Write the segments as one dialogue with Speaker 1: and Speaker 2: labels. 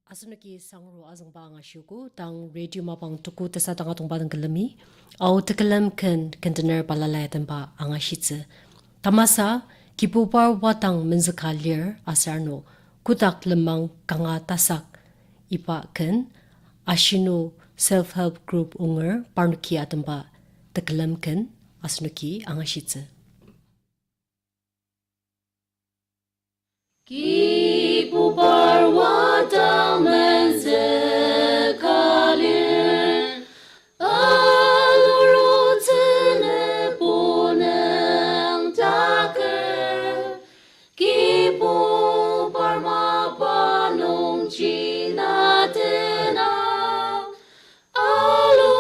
Speaker 1: Asunuki sangro azang ba nga shuku tang radio mapang tuku tesa tanga tong badang kelemi au tekelam ken container balalay tempa anga shitze tamasa kipupar watang menzakalir asarno kutak lemang kanga tasak ipa ken ashino self help group unger parnuki atemba tekelam ken asunuki anga shitze
Speaker 2: Kipupar watang menzakalir alurutene puneng taker Kipupar mapanong chinatena alu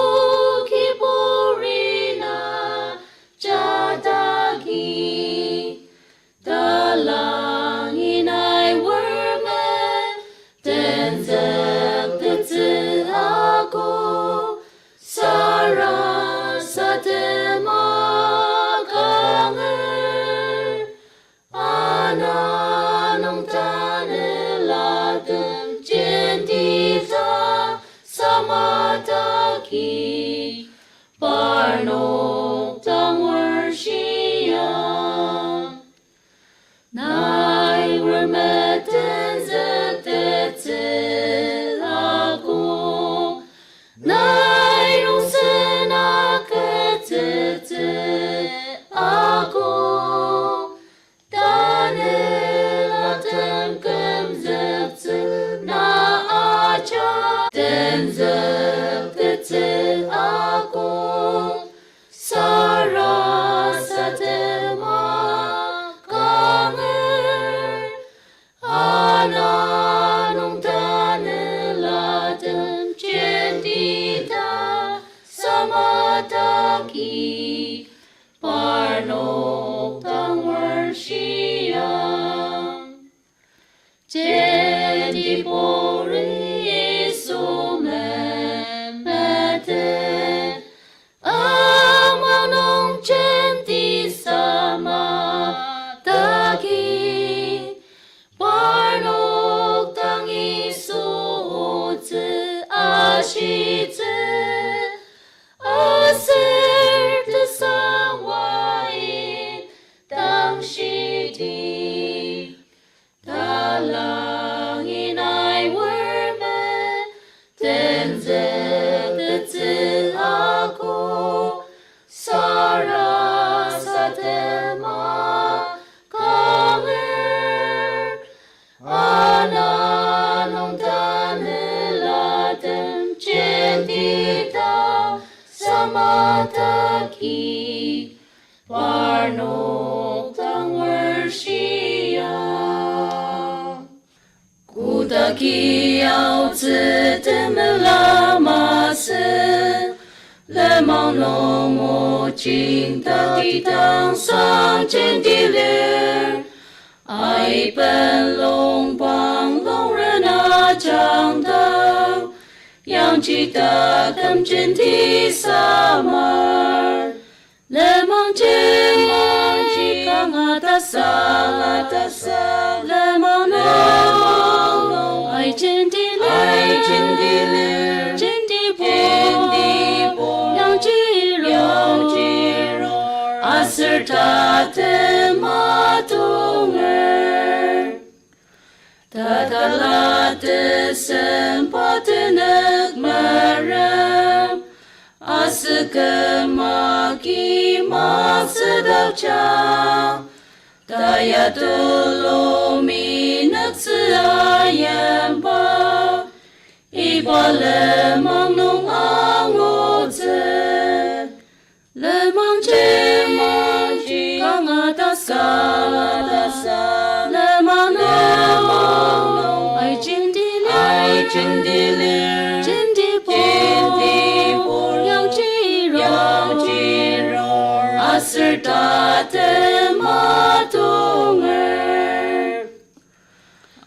Speaker 2: kipurina jatagi dalangin ay wermen tenzek tetze ako sara sa temakanger ananong tanelatem jendita samataki parnok tangwershiya Nai wermeten zetetze aku Nai rungsen aketete aku Danelatem kem zetze na aja Den zetete aku Sara satema Ananong tanelatem jendita samataki parnok tangwershiya jendi pori sumemete amanong jendi samataki Parnok tangi suoze ashitze aser tesawain tang shiti dalangin ay wermen tenzek tetze ako sara sa tema kanger Ananong tanelatem jendita samataki parnok tangwershiya Kutaki ao tse temelamase lemang nomo cinta ditang sang jendilir Ai pen long bang long ren a chang dao Yang cita kem jenti samar Lemang jikang atasa Lemang no Ai jenti lir Jenti po Yang jiro Aserta tematunger Tatalate sempatenek merem Asekemaki maksedau cha Daya tolomi nakseayam ba Iba lemang nung angotzek Lemang jikang atasa Lemang no Ai jendilir Jendi por Yang jiro Aserta tematunger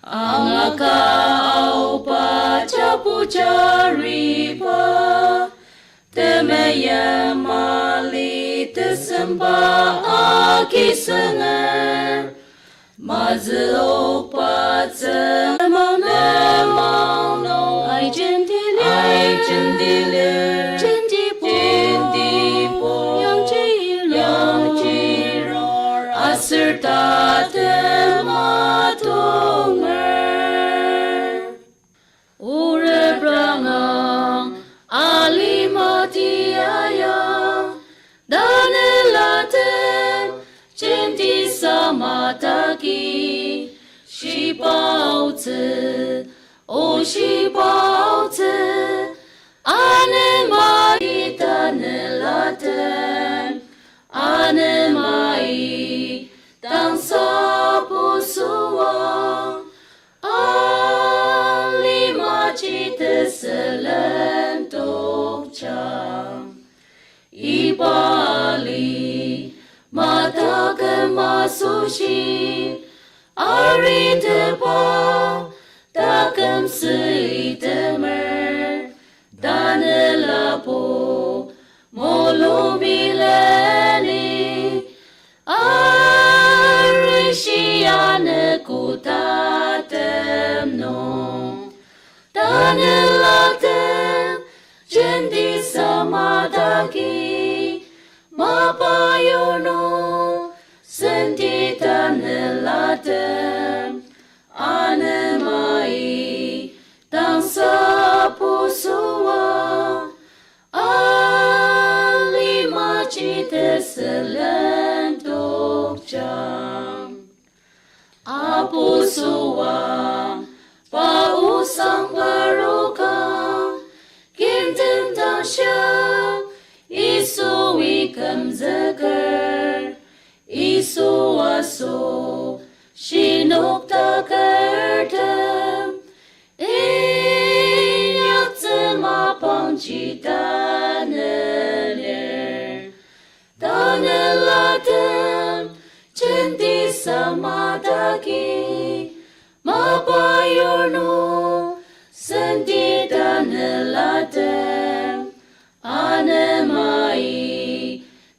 Speaker 2: Ang akaw pa capu-cari pa Temaya mali tesembah aki senger Mazlo pa tse Lemang 子，我是包子，阿内玛伊达内拉登，阿内玛伊当萨布苏王，阿里玛吉德斯兰多长，伊巴里马达根马苏西。Ari teba takam sui temer danela po molo mileni Ari shiane kutatem no danela tem jendi samadaki mapayono Senti tanelatem anemai dansa pusua ali machite selento jam apusua pausang baroka kinten tasha isu ikam zakar Isu aso shinok takertem inyak tsema pangchi taneler tanelatem chendi samadaki mapayorno senti tanelatem anemai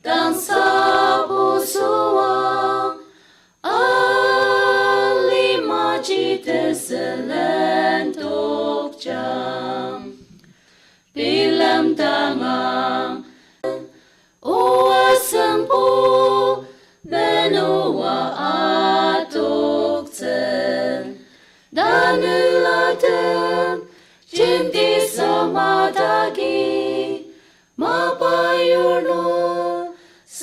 Speaker 2: dansa pusua ali majite selentok jam pilam tangang uasang po menua atok tsen danulatem jinti samadagi mapayorno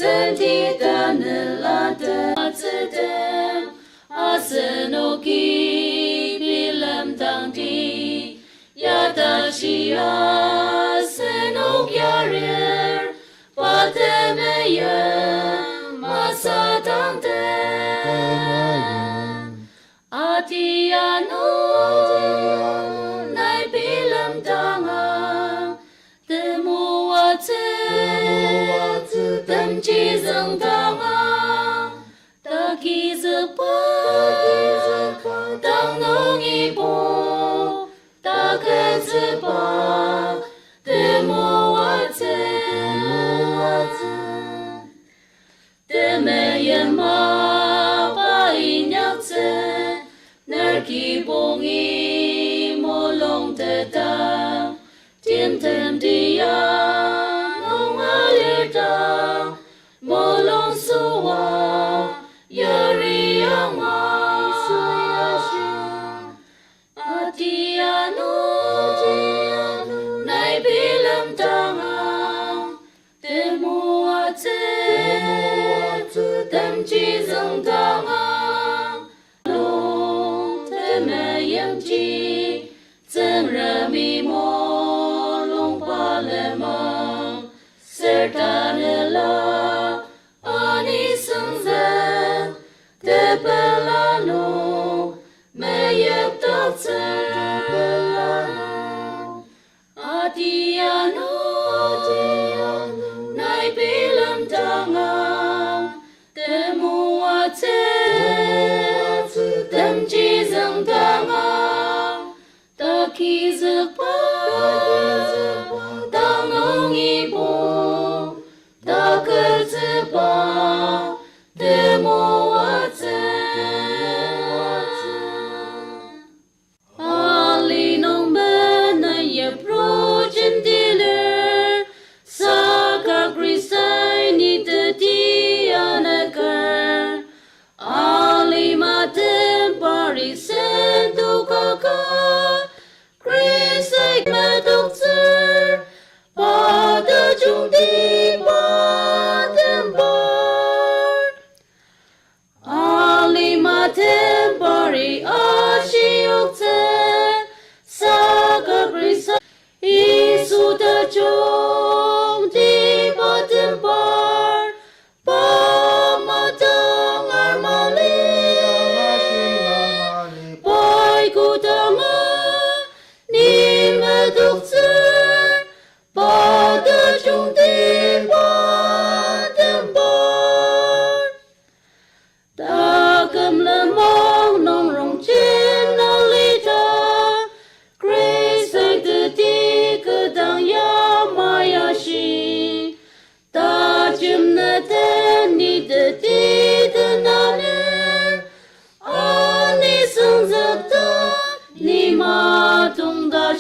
Speaker 2: Senti danelate atzedem asenoki pilam tangdi yadashi asenok yarir patemeyem masadangtem atiano nai pilam tangang Tâm trí dâng tăng á ta kỳ dự ba tăng nông y bố ta kê dự ba tê mô á tê mê yên ma ba y nhạc tê nэр kỳ bông y mô lòng tê ta tiên thêm đi á Molong suwa yari ama atiano nai bilam tangang temu ate tem chi zong tangang long teme yam chi zeng rami mo long pa le ma sertanela Tepelano, meyep tatsepelano, atiano, nai bilam tangang, temu ate, tem jizang tangang, taki zepa, tanong ibo, taker zepa, temu Ali matem pari sendu kaka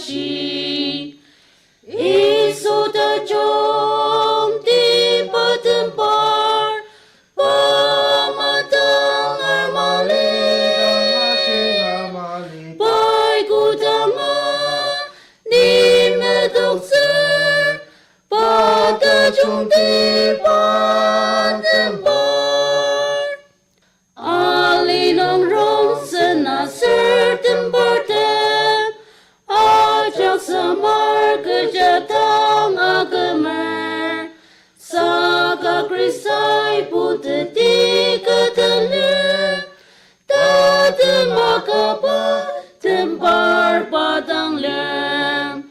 Speaker 2: 西。一所的中的不等班儿，巴马登尔玛丽，白骨当啊，你们都是巴的中的巴等班儿，阿里能容身那是等班儿的。Ajak samar kejatang agamar Saka krisai puteti ketelir Tata makapa tembar padang lem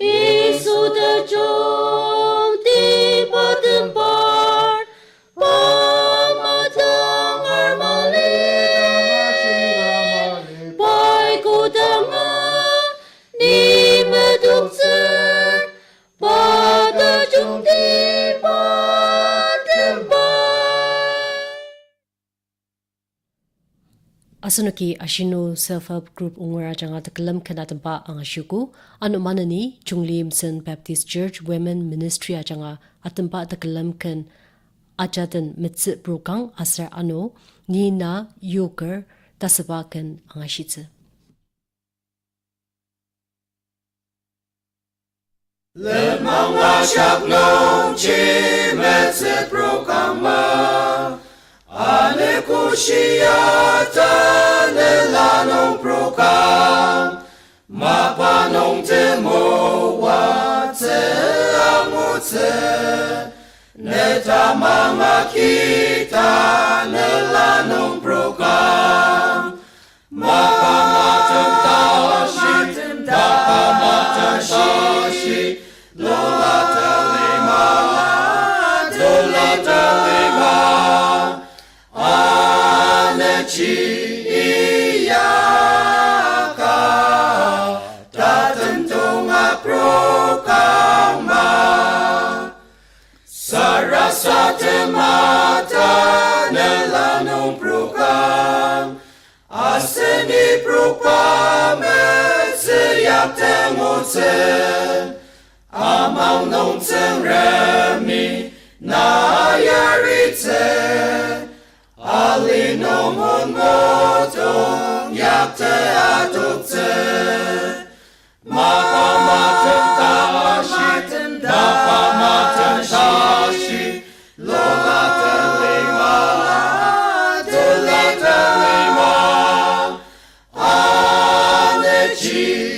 Speaker 2: Isu tejong di patembar Pamatang armali Pai kudang你们独自把的中的把等吧。
Speaker 1: Asunuki Ashino Self-Help Group Ungara Janga Takalam Kanatampa ang asyuku, ano manani Chunglim St. Baptist Church Women Ministry Ajanga Atampa Takalam Kan Ajatan Mitsit Brokang Asar Ano, Nina Yoker Tasabakan ang asyitsa.
Speaker 3: Lemang asyak nong chimetset prokama Ane kushiyata nelanong prokam Mapanong temo wate amutse Neta mamakita nelanong prokam Mapamatang tashi Mapamatang tashi Lola talima Anechi iyaka Tatentong aprokama Sarasate mata nelanong prokam Aseni prokame siyak tengotsen Amang nong tseng remi na yaritse Ali nong hon motong yak te atokse Mapamatang tashi Lola telima Anechi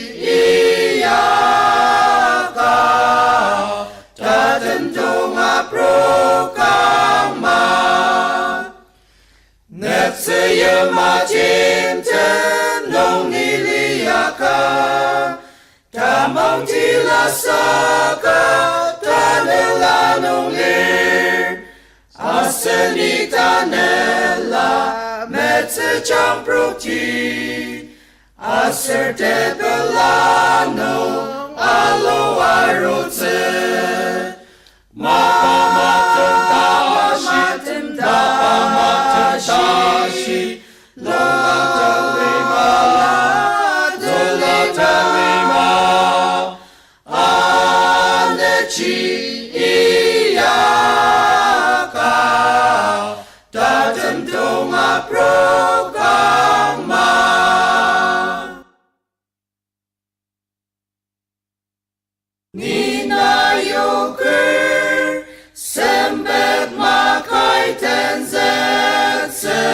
Speaker 3: Seye majim ten nong niliyaka Tamang tilasaka tanela nong lir Aseni tanela metse chang proti Aser debelano alo arotse Mapamatang tashi Lola talima Anechi iyaka Tatentong aprokama Nina yoker Sembet makai tenzetze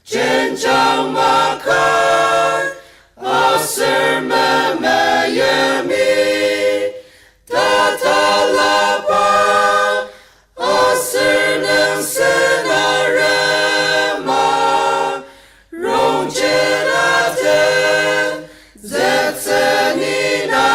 Speaker 3: Jenjang makai Aser memeyemi Tatalapa Aser neng senarema Rongjenate Zetsenina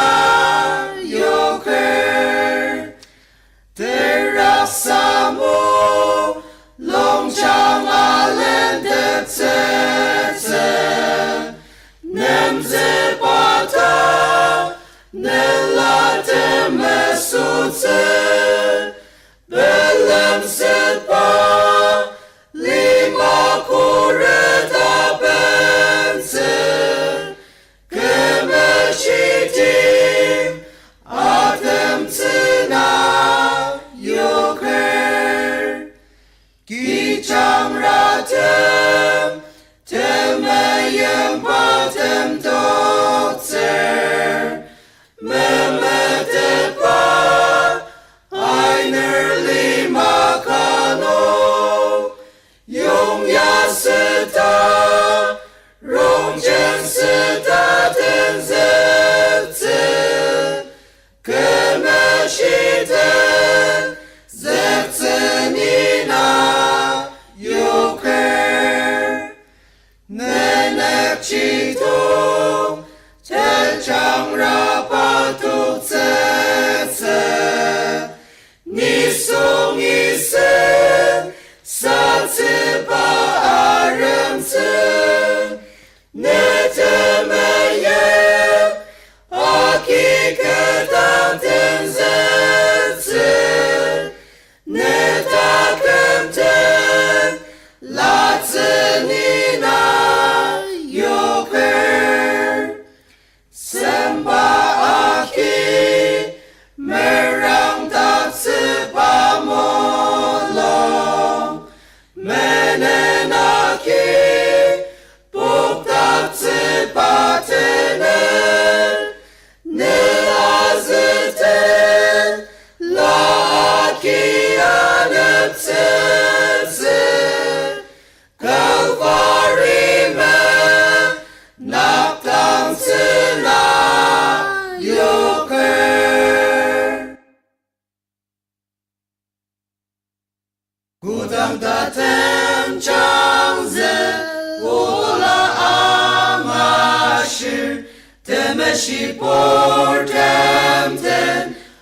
Speaker 3: shir temeshi portemten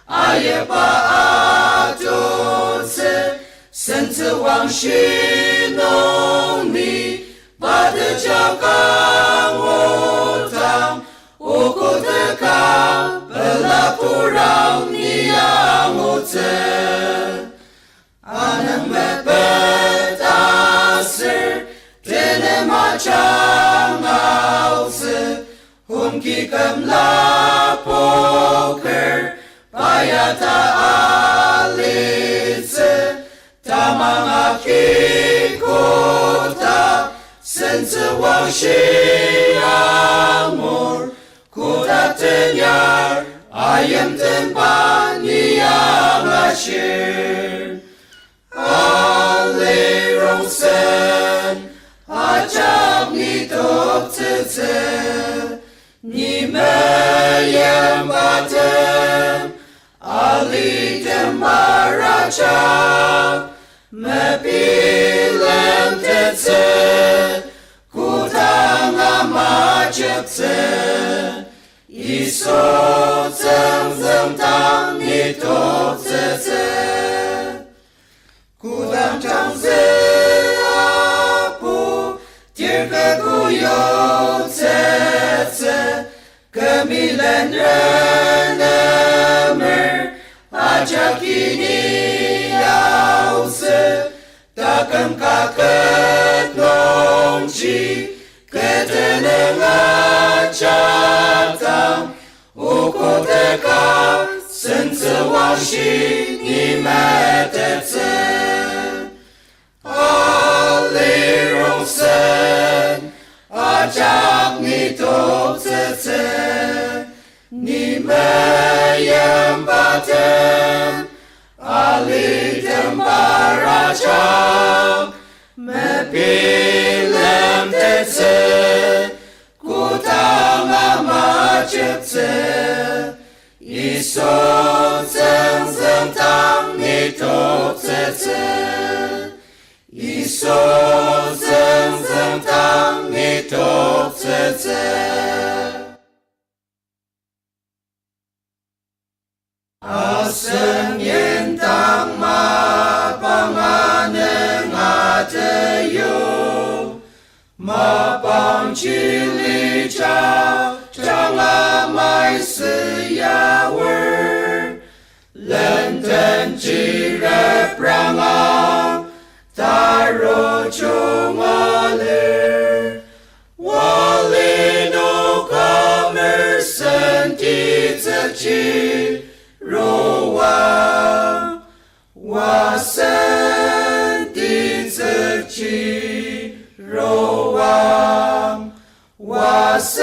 Speaker 3: ayepa atotse sense wang shi nong mi bade jakang otang ukote ka pelapurang niyang otse anang mepet aser tene machang ause humki kam la poker payata alitse tamang akikota sense wang shi amor kuda tenyar ayam tempan niyang ashir ale rongsen ajak ni tok tse ni meyem batem ali demaracha mepilem tse kutang amajak tse iso zeng tang ni tok tse kutang chang tse apu tirke kuyo tse kemilen renemer ajakini yause takam kaket nongchi keteneng ajatam ukoteka sense washi ni metetse ale rongsen ajak ni tok tse ni meyem batem ali tembarachak mepilem tse kutang amajek tse iso zeng tang ni tok tse iso zeng tang ni tok tse aseng yen tang ma panganeng ateyo ma pang chili cha chang mai se ya wer lenten chi re prang taro chung ale wali no kamer senti chi rowa wasenti chi rowa wasenti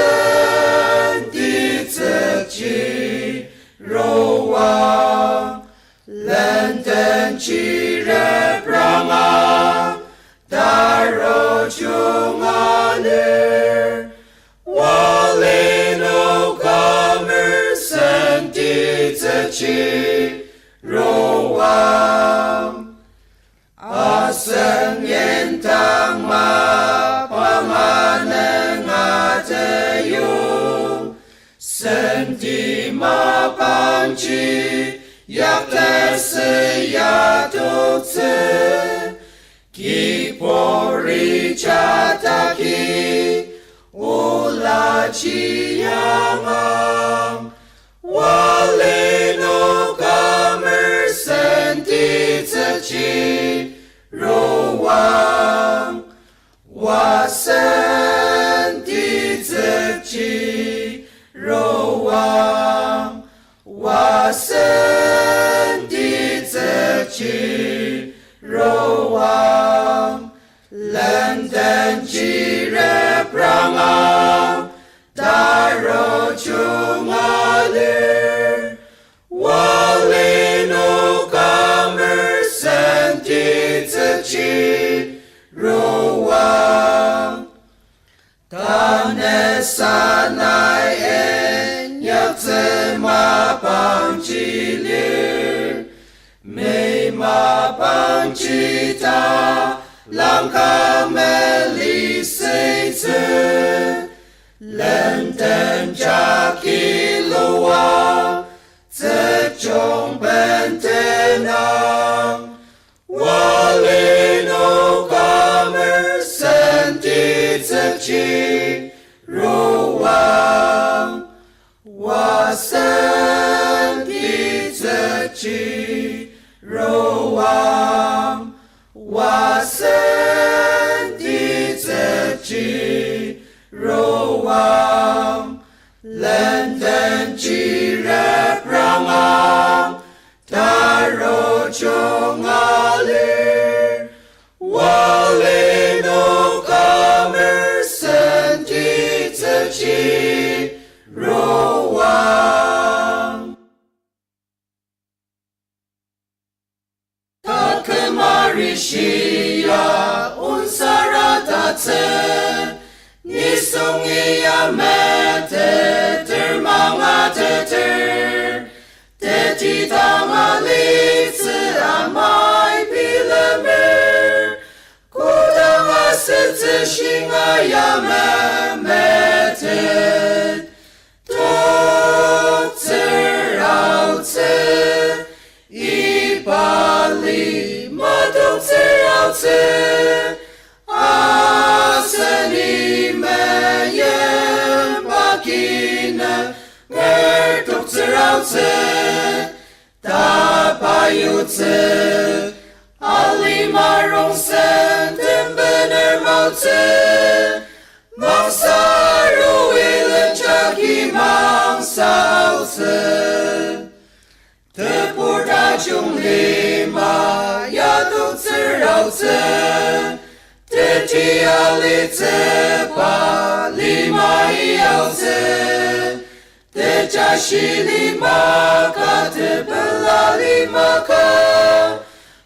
Speaker 3: chi rowa lenten chi re pranga taro chung ale wali no kamer senti chi rowa aseng yen tang ma panganeng ateyo senti ma panchi yak tese ya tokse ki pori chataki ola chi yangam wale no kamer senti chi rowa wasenti chi rowa wasenti chi rowa lenden chi re pranga taro chung ale wale no kamer senti chi rowa tane sanai en yakse ma pang chi lir me ma pang chi ta lang ka me li se lenten jakilua zechong bentenang walino kamer senti zechi ruang wasenti zechi ruang wasenti zechi ruang lenden chirep rangang taro chongalir walino kamer senti zechi ruang takemarishiya unsaratatse nisungya mete termanga teter tetitangalitse amai pilemer kudanga sitze shingaya mete totser outse ipali madotser outse aseni meyem bakina ngertokser outse tapayutse alimarong sentembener mautse mangsaru ilen chaki mangsautse tepurda chung lima yadotser outse teti alitse pa lima iauze teja shi lima ka te bela lima ka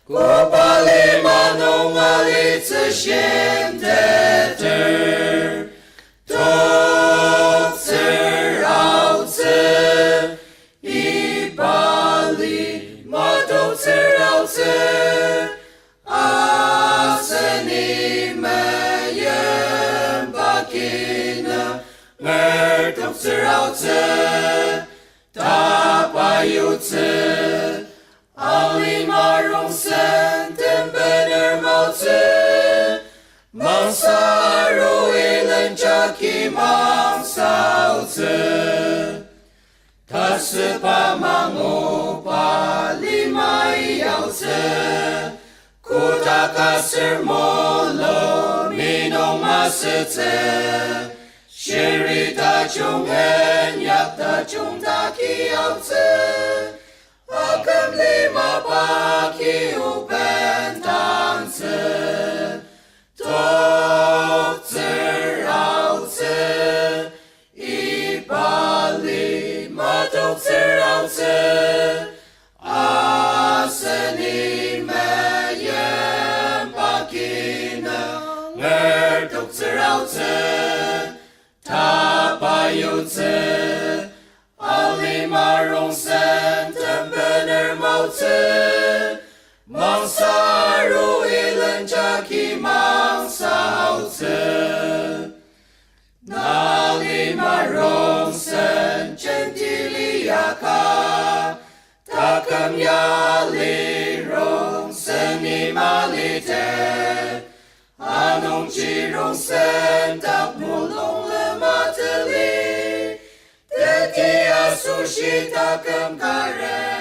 Speaker 3: kopa lima nung alitse shem teter totser auze ipali matotser auze aseni meyem bakina ngertokser outse tapayutse alimarong sentembener mautse mangsaru ilen chaki mangsautse tasepa mangopa lima iyautse kutaka sermolo minong masetse shirita chungen yakta chungta kiyautse akam lima paki upen tanse totser outse ipali matotser outse aseni meyem bakina ngertokser outse tapayutse alimarong sentembener mautse mangsaru ilen chaki mangsautse nalimarong sen gentiliyaka takam yalirong senimalite anong chirong sen tak mulong lemateli teti asushi takam kare